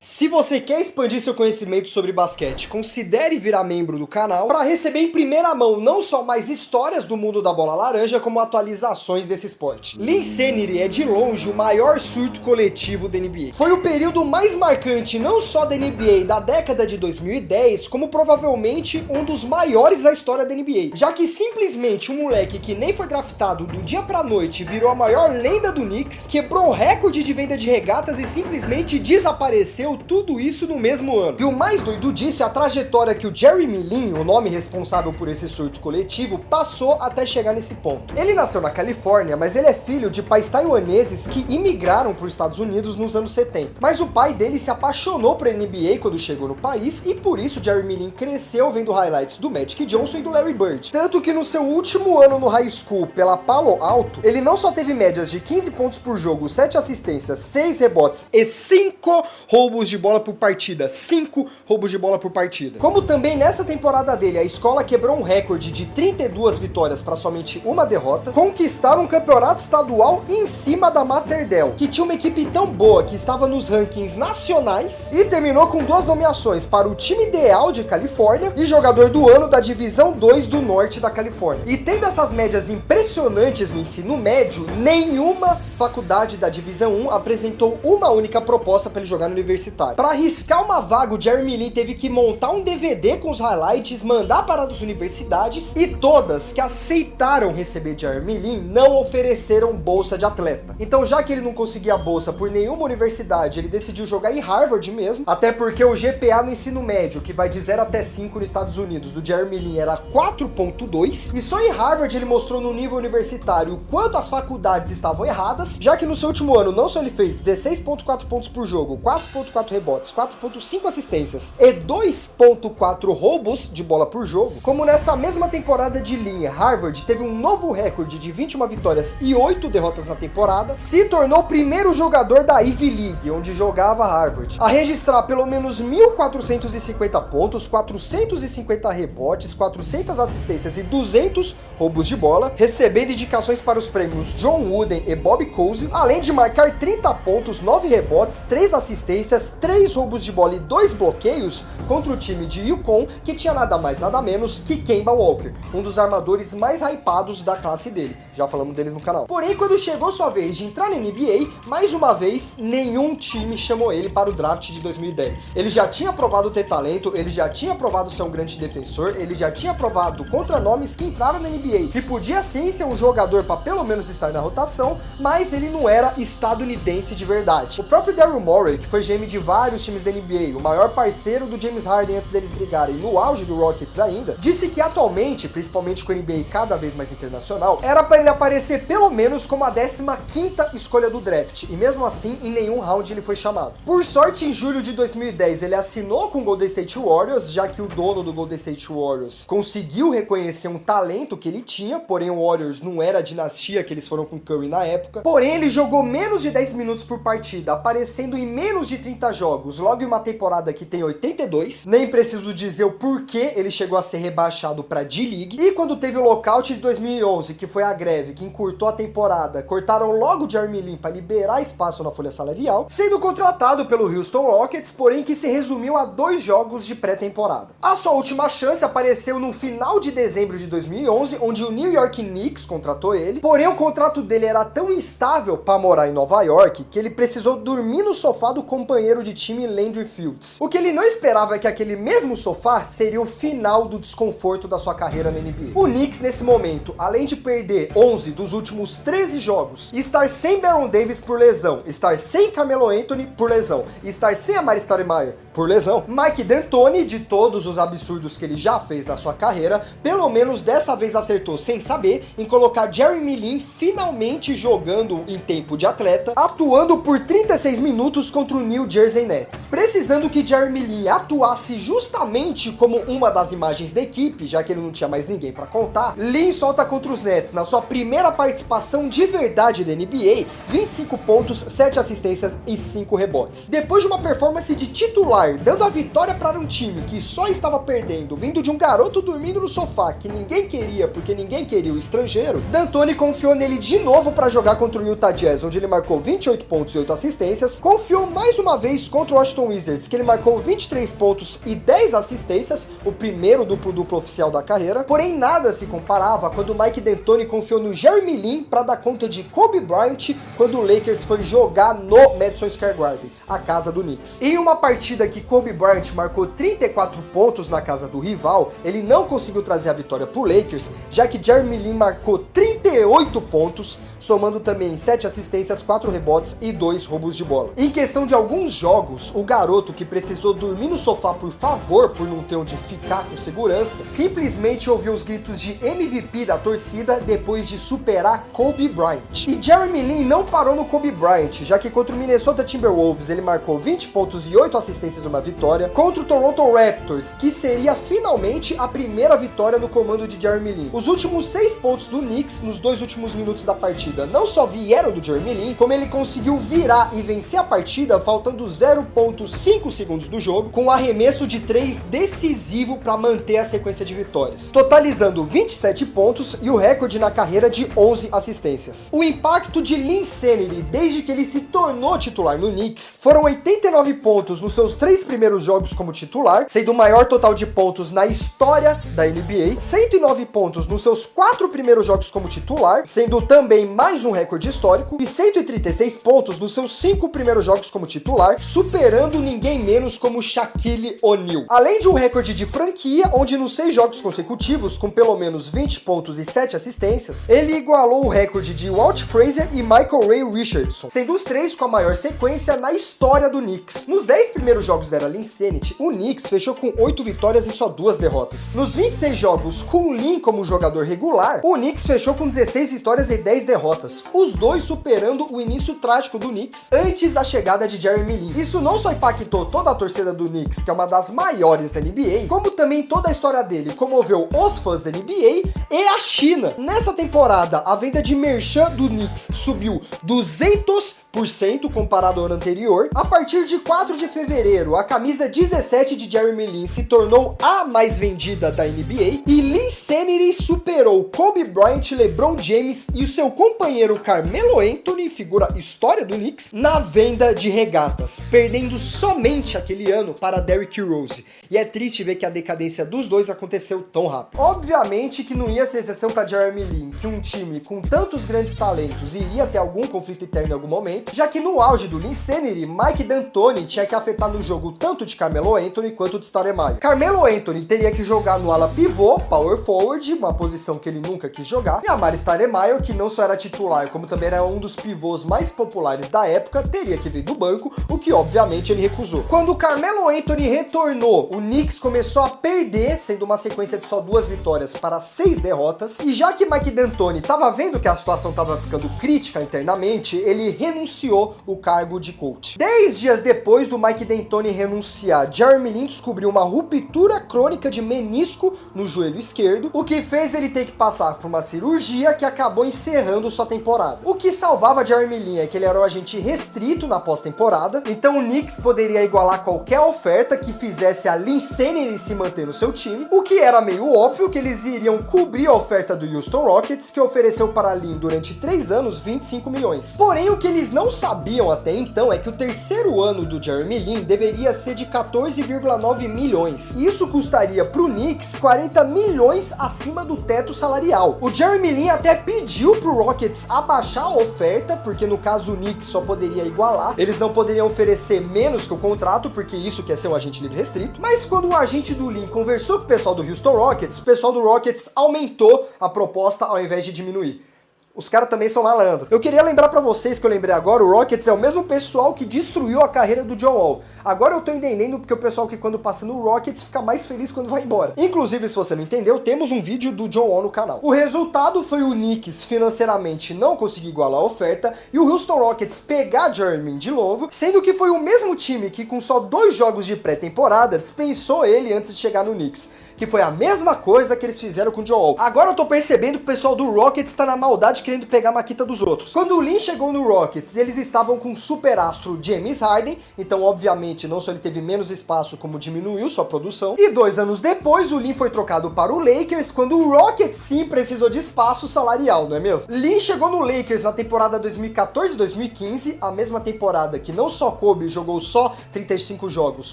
Se você quer expandir seu conhecimento sobre basquete, considere virar membro do canal para receber em primeira mão não só mais histórias do mundo da bola laranja, como atualizações desse esporte. Linsanity é de longe o maior surto coletivo da NBA. Foi o período mais marcante não só da NBA da década de 2010, como provavelmente um dos maiores da história da NBA, já que simplesmente um moleque que nem foi draftado do dia pra noite virou a maior lenda do Knicks, quebrou o recorde de venda de regatas e simplesmente desapareceu tudo isso no mesmo ano. E o mais doido disso é a trajetória que o Jeremy Lin, o nome responsável por esse surto coletivo, passou até chegar nesse ponto. Ele nasceu na Califórnia, mas ele é filho de pais taiwaneses que imigraram para os Estados Unidos nos anos 70. Mas o pai dele se apaixonou por NBA quando chegou no país e por isso Jeremy Lin cresceu vendo highlights do Magic Johnson e do Larry Bird. Tanto que no seu último ano no high school pela Palo Alto, ele não só teve médias de 15 pontos por jogo, 7 assistências, 6 rebotes e 5 roubos de bola por partida. 5 roubos de bola por partida. Como também nessa temporada dele, a escola quebrou um recorde de 32 vitórias para somente uma derrota, conquistaram um campeonato estadual em cima da Mater Dei, que tinha uma equipe tão boa que estava nos rankings nacionais e terminou com 2 nomeações para o time ideal de Califórnia e jogador do ano da divisão 2 do norte da Califórnia. E tendo essas médias impressionantes no ensino médio, nenhuma faculdade da divisão 1 apresentou uma única proposta para ele jogar no universitário. Para arriscar uma vaga, o Jeremy Lin teve que montar um DVD com os highlights, mandar para as universidades e todas que aceitaram receber Jeremy Lin não ofereceram bolsa de atleta. Então, já que ele não conseguia bolsa por nenhuma universidade, ele decidiu jogar em Harvard mesmo, até porque o GPA no ensino médio, que vai de 0 até 5 nos Estados Unidos, do Jeremy Lin era 4.2, e só em Harvard ele mostrou no nível universitário o quanto as faculdades estavam erradas, já que no seu último ano não só ele fez 16.4 pontos por jogo, 4.4 rebotes, 4.5 assistências e 2.4 roubos de bola por jogo, como nessa mesma temporada de linha, Harvard teve um novo recorde de 21 vitórias e 8 derrotas na temporada, se tornou o primeiro jogador da Ivy League, onde jogava Harvard, a registrar pelo menos 1.450 pontos, 450 rebotes, 400 assistências e 200 roubos de bola, recebendo indicações para os prêmios John Wooden e Bob Cousy, além de marcar 30 pontos, 9 rebotes, 3 assistências, 3 roubos de bola e 2 bloqueios contra o time de Yukon, que tinha nada mais nada menos que Kemba Walker, um dos armadores mais hypados da classe dele. Já falamos deles no canal. Porém, quando chegou sua vez de entrar na NBA, mais uma vez, nenhum time chamou ele para o draft de 2010. Ele já tinha provado ter talento, ele já tinha provado ser um grande defensor, ele já tinha provado contra nomes que entraram na NBA, que podia sim ser um jogador para pelo menos estar na rotação, mas ele não era estadunidense de verdade. O próprio Daryl Morey, que foi GM de vários times da NBA, o maior parceiro do James Harden antes deles brigarem, no auge do Rockets ainda, disse que atualmente, principalmente com a NBA cada vez mais internacional, era para ele aparecer pelo menos como a 15ª escolha do draft, e mesmo assim em nenhum round ele foi chamado. Por sorte, em julho de 2010 ele assinou com o Golden State Warriors, já que o dono do Golden State Warriors conseguiu reconhecer um talento que ele tinha, porém o Warriors não era a dinastia que eles foram com Curry na época, porém ele jogou menos de 10 minutos por partida, aparecendo em menos de 30 jogos, logo em uma temporada que tem 82, nem preciso dizer o porquê ele chegou a ser rebaixado para D-League, e quando teve o lockout de 2011, que foi a greve que encurtou a temporada, cortaram logo o Jeremy Lin para liberar espaço na folha salarial, sendo contratado pelo Houston Rockets, porém que se resumiu a 2 jogos de pré-temporada. A sua última chance apareceu no final de dezembro de 2011, onde o New York Knicks contratou ele, porém o contrato dele era tão instável para morar em Nova York, que ele precisou dormir no sofá do companheiro de time Landry Fields. O que ele não esperava é que aquele mesmo sofá seria o final do desconforto da sua carreira na NBA. O Knicks, nesse momento, além de perder 11 dos últimos 13 jogos, estar sem Baron Davis por lesão, estar sem Carmelo Anthony por lesão, estar sem Amari Stoudemire por lesão, Mike D'Antoni, de todos os absurdos que ele já fez na sua carreira, pelo menos dessa vez acertou sem saber em colocar Jeremy Lin finalmente jogando em tempo de atleta, atuando por 36 minutos contra o New Jersey Nets. Precisando que Jeremy Lin atuasse justamente como uma das imagens da equipe, já que ele não tinha mais ninguém para contar, Lin solta contra os Nets na sua primeira participação de verdade da NBA, 25 pontos, 7 assistências e 5 rebotes. Depois de uma performance de titular, dando a vitória para um time que só estava perdendo, vindo de um garoto dormindo no sofá que ninguém queria porque ninguém queria o estrangeiro, D'Antoni confiou nele de novo para jogar contra o Utah Jazz, onde ele marcou 28 pontos e 8 assistências, confiou mais uma vez vez contra o Washington Wizards, que ele marcou 23 pontos e 10 assistências, o primeiro duplo-duplo oficial da carreira. Porém, nada se comparava quando o Mike D'Antoni confiou no Jeremy Lin para dar conta de Kobe Bryant quando o Lakers foi jogar no Madison Square Garden, a casa do Knicks. Em uma partida que Kobe Bryant marcou 34 pontos na casa do rival, ele não conseguiu trazer a vitória pro Lakers, já que Jeremy Lin marcou 38 pontos, somando também 7 assistências, 4 rebotes e 2 roubos de bola. Em questão de alguns jogos, o garoto que precisou dormir no sofá por favor, por não ter onde ficar com segurança, simplesmente ouviu os gritos de MVP da torcida depois de superar Kobe Bryant. E Jeremy Lin não parou no Kobe Bryant, já que contra o Minnesota Timberwolves ele marcou 20 pontos e 8 assistências numa vitória, contra o Toronto Raptors, que seria finalmente a primeira vitória no comando de Jeremy Lin. Os últimos 6 pontos do Knicks nos 2 últimos minutos da partida não só vieram do Jeremy Lin, como ele conseguiu virar e vencer a partida faltando 0,5 segundos do jogo, com um arremesso de 3 decisivo para manter a sequência de vitórias, totalizando 27 pontos e o recorde na carreira de 11 assistências. O impacto de Linsanity desde que ele se tornou titular no Knicks foram 89 pontos nos seus 3 primeiros jogos como titular, sendo o maior total de pontos na história da NBA, 109 pontos nos seus 4 primeiros jogos como titular, sendo também mais um recorde histórico, e 136 pontos nos seus 5 primeiros jogos como titular, superando ninguém menos como Shaquille O'Neal. Além de um recorde de franquia, onde nos 6 jogos consecutivos, com pelo menos 20 pontos e 7 assistências, ele igualou o recorde de Walt Frazier e Michael Ray Richardson, sendo os 3 com a maior sequência na história do Knicks. Nos 10 primeiros jogos da era Linsanity, o Knicks fechou com 8 vitórias e só 2 derrotas. Nos 26 jogos com Lin como jogador regular, o Knicks fechou com 16 vitórias e 10 derrotas, os dois superando o início trágico do Knicks antes da chegada de Jeremy Lin. Isso não só impactou toda a torcida do Knicks, que é uma das maiores da NBA, como também toda a história dele comoveu os fãs da NBA e a China. Nessa temporada, a venda de merchan do Knicks subiu 200% comparado ao ano anterior. A partir de 4 de fevereiro, a camisa 17 de Jeremy Lin se tornou a mais vendida da NBA e Linsanity superou Kobe Bryant, LeBron James e o seu companheiro Carmelo Anthony, figura história do Knicks, na venda de regatas, perdendo somente aquele ano para Derrick Rose. E é triste ver que a decadência dos dois aconteceu tão rápido. Obviamente que não ia ser exceção para Jeremy Lin, que um time com tantos grandes talentos iria ter algum conflito interno em algum momento, já que no auge do Linsanity, Mike D'Antoni tinha que afetar no jogo tanto de Carmelo Anthony quanto de Stoudemire. Carmelo Anthony teria que jogar no ala pivô, power forward, uma posição que ele nunca quis jogar, e Amar'e Stoudemire, que não só era titular, como também era um dos pivôs mais populares da época, teria que vir do banco, o que obviamente ele recusou. Quando o Carmelo Anthony retornou, o Knicks começou a perder, sendo uma sequência de só 2 vitórias para 6 derrotas, e já que Mike D'Antoni estava vendo que a situação estava ficando crítica internamente, ele renunciou o cargo de coach. 10 dias depois do Mike D'Antoni renunciar, Jeremy Lin descobriu uma ruptura crônica de menisco no joelho esquerdo, o que fez ele ter que passar por uma cirurgia que acabou encerrando sua temporada. O que salvava Jeremy Lin é que ele era um agente restrito na pós-temporada, então o Knicks poderia igualar qualquer oferta que fizesse a Linsanity se manter no seu time, o que era meio óbvio que eles iriam cobrir a oferta do Houston Rockets, que ofereceu para Lin durante 3 anos 25 milhões. Porém, o que eles não sabiam até então é que o terceiro ano do Jeremy Lin deveria ser de 14,9 milhões. E isso custaria pro Knicks 40 milhões acima do teto salarial. O Jeremy Lin até pediu pro Rockets abaixar a oferta, porque no caso o Knicks só poderia igualar, eles não poderiam oferecer menos que o contrato, porque isso quer ser um agente livre restrito. Mas quando o agente do Lin conversou com o pessoal do Houston Rockets, o pessoal do Rockets aumentou a proposta ao invés de diminuir. Os caras também são malandro. Eu queria lembrar pra vocês que eu lembrei agora, o Rockets é o mesmo pessoal que destruiu a carreira do John Wall. Agora eu tô entendendo porque o pessoal que quando passa no Rockets fica mais feliz quando vai embora. Inclusive, se você não entendeu, temos um vídeo do John Wall no canal. O resultado foi o Knicks financeiramente não conseguir igualar a oferta e o Houston Rockets pegar Jeremy de novo, sendo que foi o mesmo time que com só 2 jogos de pré-temporada dispensou ele antes de chegar no Knicks. Que foi a mesma coisa que eles fizeram com o John Wall. Agora eu tô percebendo que o pessoal do Rockets tá na maldade oportunidade querendo pegar a maquita dos outros. Quando o Lin chegou no Rockets, eles estavam com o superastro James Harden, então obviamente não só ele teve menos espaço, como diminuiu sua produção. E 2 anos depois, o Lin foi trocado para o Lakers, quando o Rockets sim precisou de espaço salarial, não é mesmo? Lin chegou no Lakers na temporada 2014-2015, a mesma temporada que não só Kobe jogou só 35 jogos,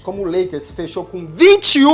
como o Lakers fechou com 21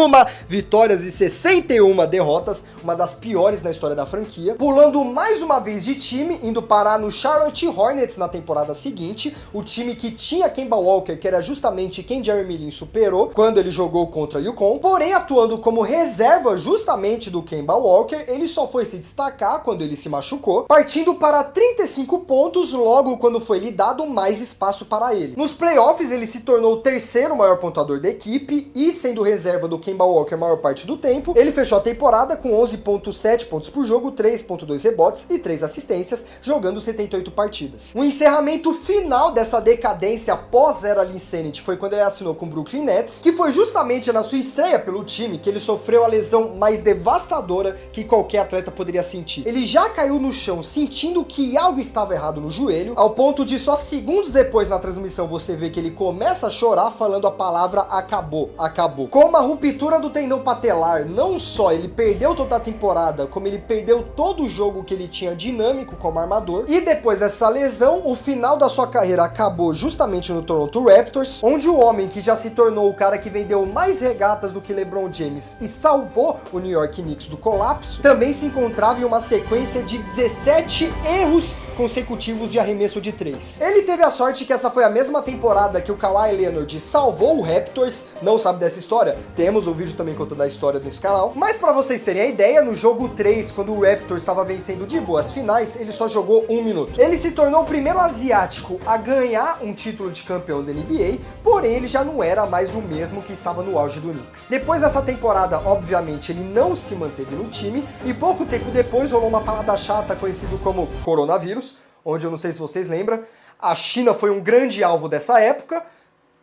vitórias e 61 derrotas, uma das piores na história da franquia, pulando mais uma vez de time, indo parar no Charlotte Hornets na temporada seguinte, o time que tinha Kemba Walker, que era justamente quem Jeremy Lin superou quando ele jogou contra UConn, porém atuando como reserva justamente do Kemba Walker, ele só foi se destacar quando ele se machucou, partindo para 35 pontos logo quando foi lhe dado mais espaço para ele. Nos playoffs ele se tornou o terceiro maior pontuador da equipe e sendo reserva do Kemba Walker a maior parte do tempo, ele fechou a temporada com 11.7 pontos por jogo, 3.2 rebotes e 3 assistências, jogando 78 partidas. O encerramento final dessa decadência pós-era Linsanity foi quando ele assinou com o Brooklyn Nets, que foi justamente na sua estreia pelo time que ele sofreu a lesão mais devastadora que qualquer atleta poderia sentir. Ele já caiu no chão sentindo que algo estava errado no joelho, ao ponto de só segundos depois na transmissão você vê que ele começa a chorar falando a palavra acabou, acabou. Com a ruptura do tendão patelar, não só ele perdeu toda a temporada, como ele perdeu todo o jogo que ele tinha dinâmico como armador, e depois dessa lesão, o final da sua carreira acabou justamente no Toronto Raptors, onde o homem que já se tornou o cara que vendeu mais regatas do que LeBron James e salvou o New York Knicks do colapso, também se encontrava em uma sequência de 17 erros consecutivos de arremesso de 3. Ele teve a sorte que essa foi a mesma temporada que o Kawhi Leonard salvou o Raptors. Não sabe dessa história? Temos um vídeo também contando a história nesse canal. Mas para vocês terem a ideia, no jogo 3, quando o Raptors estava vencendo de boas finais, ele só jogou 1 minuto. Ele se tornou o primeiro asiático a ganhar um título de campeão da NBA, porém ele já não era mais o mesmo que estava no auge do Knicks. Depois dessa temporada, obviamente, ele não se manteve no time e pouco tempo depois rolou uma parada chata conhecida como coronavírus, onde eu não sei se vocês lembram, a China foi um grande alvo dessa época,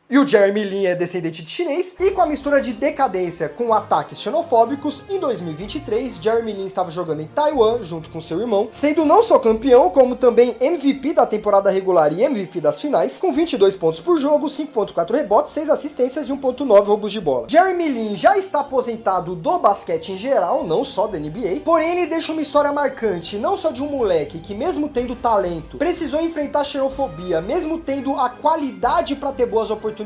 e o Jeremy Lin é descendente de chinês, e com a mistura de decadência com ataques xenofóbicos, em 2023, Jeremy Lin estava jogando em Taiwan, junto com seu irmão, sendo não só campeão, como também MVP da temporada regular e MVP das finais, com 22 pontos por jogo, 5.4 rebotes, 6 assistências e 1.9 roubos de bola. Jeremy Lin já está aposentado do basquete em geral, não só da NBA, porém ele deixa uma história marcante, não só de um moleque que mesmo tendo talento, precisou enfrentar xenofobia, mesmo tendo a qualidade para ter boas oportunidades,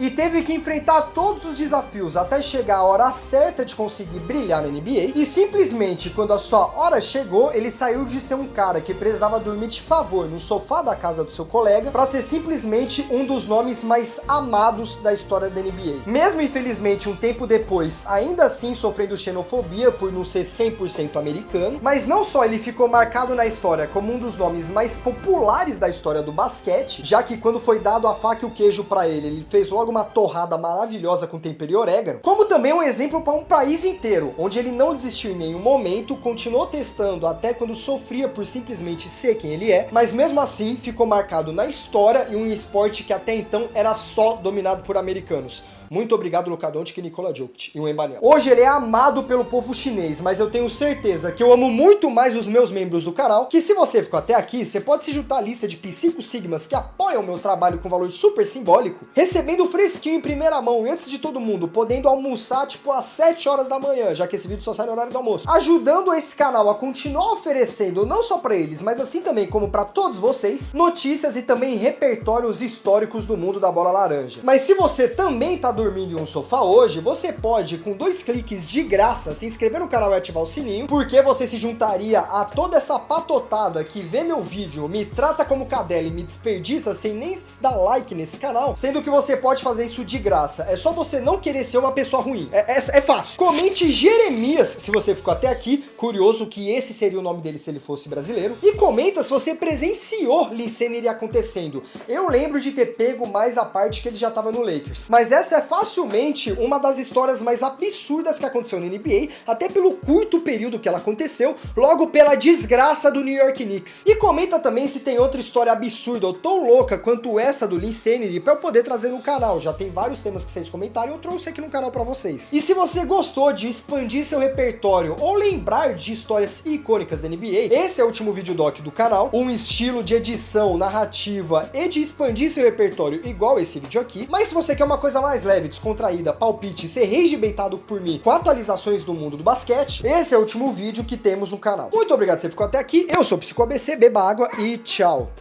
e teve que enfrentar todos os desafios até chegar a hora certa de conseguir brilhar na NBA, e simplesmente quando a sua hora chegou, ele saiu de ser um cara que precisava dormir de favor no sofá da casa do seu colega para ser simplesmente um dos nomes mais amados da história da NBA. Mesmo infelizmente um tempo depois, ainda assim sofrendo xenofobia por não ser 100% americano, mas não só ele ficou marcado na história como um dos nomes mais populares da história do basquete, já que quando foi dado a faca e o queijo para ele fez logo uma torrada maravilhosa com tempero e orégano, como também um exemplo para um país inteiro, onde ele não desistiu em nenhum momento, continuou testando até quando sofria por simplesmente ser quem ele é, mas mesmo assim ficou marcado na história e um esporte que até então era só dominado por americanos. Muito obrigado, Luka Doncic e Nikola Jokic e o Wembanyama. Hoje ele é amado pelo povo chinês, mas eu tenho certeza que eu amo muito mais os meus membros do canal, que se você ficou até aqui, você pode se juntar à lista de P5 Sigmas que apoiam o meu trabalho com valor super simbólico, recebendo fresquinho em primeira mão antes de todo mundo, podendo almoçar tipo às 7 horas da manhã, já que esse vídeo só sai no horário do almoço, ajudando esse canal a continuar oferecendo, não só para eles, mas assim também como para todos vocês, notícias e também repertórios históricos do mundo da bola laranja. Mas se você também tá dormindo em um sofá hoje, você pode, com 2 cliques de graça, se inscrever no canal e ativar o sininho, porque você se juntaria a toda essa patotada que vê meu vídeo, me trata como cadela e me desperdiça sem nem dar like nesse canal, sendo que você pode fazer isso de graça. É só você não querer ser uma pessoa ruim. É fácil. Comente Jeremias se você ficou até aqui, curioso que esse seria o nome dele se ele fosse brasileiro, e comenta se você presenciou Linsanity acontecendo. Eu lembro de ter pego mais a parte que ele já tava no Lakers, mas essa é facilmente uma das histórias mais absurdas que aconteceu na NBA, até pelo curto período que ela aconteceu, logo pela desgraça do New York Knicks. E comenta também se tem outra história absurda ou tão louca quanto essa do Linsanity pra eu poder trazer trazer no canal. Já tem vários temas que vocês comentaram e eu trouxe aqui no canal pra vocês. E se você gostou de expandir seu repertório ou lembrar de histórias icônicas da NBA, esse é o último vídeo doc do canal, um estilo de edição, narrativa e de expandir seu repertório igual esse vídeo aqui. Mas se você quer uma coisa mais leve, descontraída, palpite e ser regimentado por mim com atualizações do mundo do basquete, esse é o último vídeo que temos no canal. Muito obrigado por você ficou até aqui, eu sou o PsicoABC, beba água e tchau!